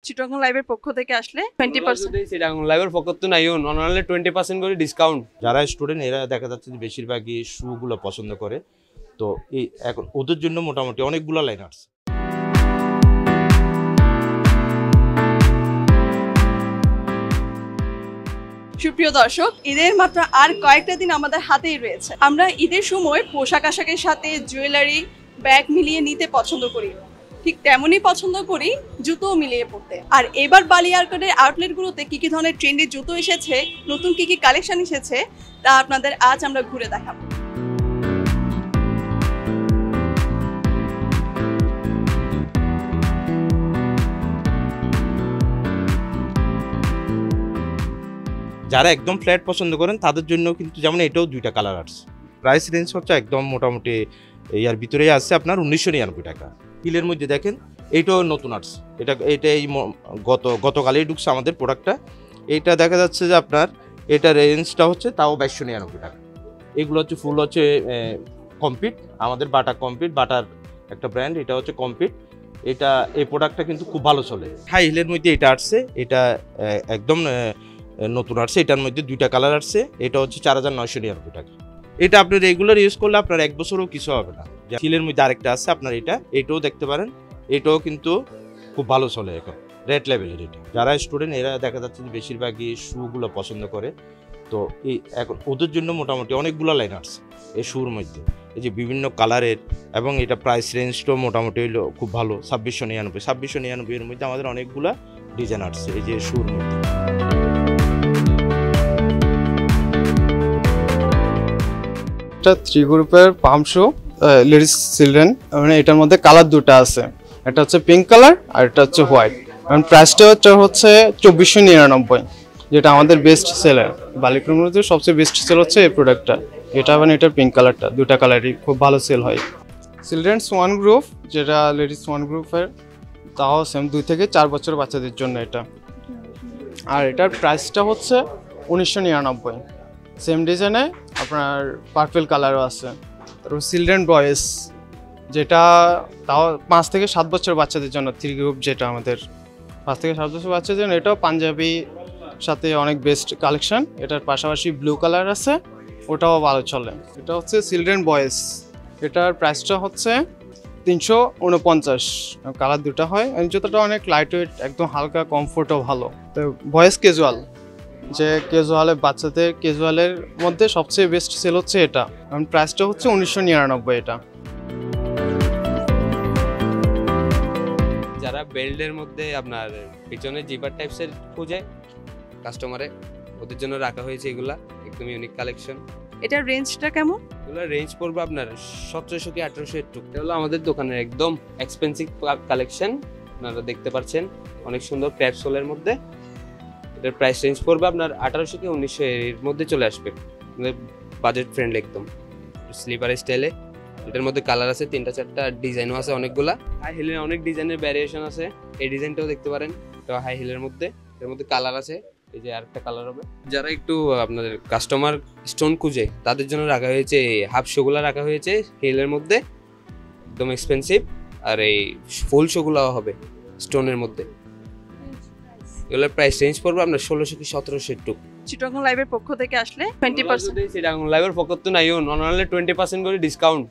চিটাগং লাইভের পক্ষ থেকে আসলে 20% চিটাগং লাইভের পক্ষ তো নাই অনলাইনে 20% করে ডিসকাউন্ট। যারা স্টুডেন্ট এরা দেখা যাচ্ছে যে বেশিরভাগই শুগুলো পছন্দ করে, তো এই এখন ওদের জন্য মোটামুটি অনেকগুলো লাইন আছে। সুপ্রিয় দর্শক, ঈদের মাত্র আর কয়েকটা দিন আমাদের হাতেই রয়েছে। আমরা ঈদের সময় পোশাক আশাকের সাথে জুয়েলারি, ব্যাগ মিলিয়ে নিতে পছন্দ করি, ঠিক তেমনই পছন্দ করি জুতো মিলিয়ে পড়তে। আর এবার বালি আর্কেডের আউটলেটগুলোতে কি কি ধরনের ট্রেন্ডের জুতো এসেছে, নতুন কি কি কালেকশন এসেছে, তা আপনাদের আজ আমরা ঘুরে দেখাবো। যারা একদম ফ্ল্যাট পছন্দ করেন তাদের জন্য কিন্তু যেমন এটাও দুইটা কালার আসছে। প্রাইস রেঞ্জ হচ্ছে একদম মোটামুটি ইয়ার ভিতরেই আসছে আপনার 1999 টাকা। হিলের মধ্যে দেখেন এইটাও নতুন আসছে, এটা এই গতকালেই ঢুকছে আমাদের প্রোডাক্টটা। এইটা দেখা যাচ্ছে যে আপনার এটা রেঞ্জটা হচ্ছে তাও 2299 টাকা। এগুলো হচ্ছে ফুল হচ্ছে কমপ্লিট, আমাদের বাটার একটা ব্র্যান্ড, এটা হচ্ছে কমপ্লিট। এই প্রোডাক্টটা কিন্তু খুব ভালো চলে। হাই হিলের মধ্যে এটা আসছে, এটা একদম নতুন আসছে। এটার মধ্যে দুইটা কালার আসছে, এটা হচ্ছে 4999 টাকা। এটা আপনি রেগুলার ইউজ করলে আপনার 1 বছরও কিছু হবে না। হিলের মধ্যে আরেকটা আছে আপনার, এটাও দেখতে পারেন, এটাও কিন্তু খুব ভালো চলে এখন, রেড লেভেলের। এটা যারা স্টুডেন্ট এরা দেখা যাচ্ছে যে বেশিরভাগই শুগুলো পছন্দ করে, তো এই এখন ওদের জন্য মোটামুটি অনেকগুলো লাইন আসছে এই শুর মধ্যে, এই যে বিভিন্ন কালারের, এবং এটা প্রাইস রেঞ্জটাও মোটামুটি হইলো খুব ভালো। 2699 এর মধ্যে আমাদের অনেকগুলা ডিজাইন আসছে এই যে শুর মধ্যে। এটা 3 গ্রুপের পাম্প শু লেডিস চিলড্রেন, মানে এটার মধ্যে কালার দুটো আছে, একটা হচ্ছে পিঙ্ক কালার আর এটা হচ্ছে হোয়াইট। এবং প্রাইসটা হচ্ছে 2499, যেটা আমাদের বেস্ট সেলার। বালিকুর মধ্যে সবচেয়ে বেস্ট সেল হচ্ছে এই প্রোডাক্টটা, এটা মানে এটার পিঙ্ক কালারটা, দুটা কালারই খুব ভালো সেল হয়। চিলড্রেন্স 1 গ্রুপ, যেটা লেডিস 1 গ্রুপের, তাও সেম 2 থেকে 4 বছর বাচ্চাদের জন্য এটা। আর এটার প্রাইসটা হচ্ছে 1999। সেম ডিজাইনে আপনার পার্পল কালারও আছে। তারপর চিলড্রেন বয়েস, যেটা তাও 5 থেকে 7 বছর বাচ্চাদের জন্য 3 গ্রুপ, যেটা আমাদের 5 থেকে 7 বছর বাচ্চাদের জন্য। এটাও পাঞ্জাবি সাথে অনেক বেস্ট কালেকশন। এটার পাশাপাশি ব্লু কালার আছে, ওটাও ভালো চলে। এটা হচ্ছে চিলড্রেন বয়েস, এটার প্রাইসটা হচ্ছে 349। কালার দুটো হয়, জুতোটা অনেক লাইট ওয়েট, একদম হালকা, কমফোর্টও ভালো। তো বয়েস ক্যাজুয়াল, যে বাচ্চাদের ক্যাজুয়ালের মধ্যে সবচেয়ে বেস্ট সেল হচ্ছে এটা। এবং প্রাইসটা হচ্ছে 1999 এটা। যারা বেল্টের মধ্যে আপনার পিছনে জিপার টাইপসের খুঁজে কাস্টমারে, ওদের জন্য রাখা হয়েছে এগুলা, একদম ইউনিক কালেকশন। এটার রেঞ্জটা কেমন? এগুলো রেঞ্জ পড়বে আপনার 1700 কি 1800 এর টুক। এটা হলো আমাদের দোকানের একদম এক্সপেন্সিভ কালেকশন, আপনারা দেখতে পাচ্ছেন, অনেক সুন্দর ক্যাপসুলের মধ্যে। এটার প্রাইস রেঞ্জ পড়বে আপনার 1800 কি 1900 এর মধ্যে চলে আসবে, বাজেট ফ্রেন্ডলি একদম, স্লিপার স্টাইলে। এটার মধ্যে কালার আছে 3-4টা, ডিজাইনও আছে অনেকগুলা। হাই হিলের অনেক ডিজাইনের ভ্যারিয়েশন আছে, এই ডিজাইনটাও দেখতে পারেন, এটা হাই হিলের মধ্যে। এর মধ্যে কালার আছে, এই যে আরেকটা কালার হবে। যারা একটু আপনাদের কাস্টমার স্টোন খুঁজে তাদের জন্য রাখা হয়েছে হাফ শোগুলা, রাখা হয়েছে হিলের মধ্যে, একদম এক্সপেন্সিভ। আর এই ফুল শোগুলা হবে স্টোনের মধ্যে। এগুলোর প্রাইস রেঞ্জ পড়বে আপনার 1600 কি 1700 এর টুক। চিটাগং লাইভের পক্ষ থেকে আসলে 20%। চিটাগং লাইভের পক্ষ তো নাই অনলাইনে 20% করে ডিসকাউন্ট।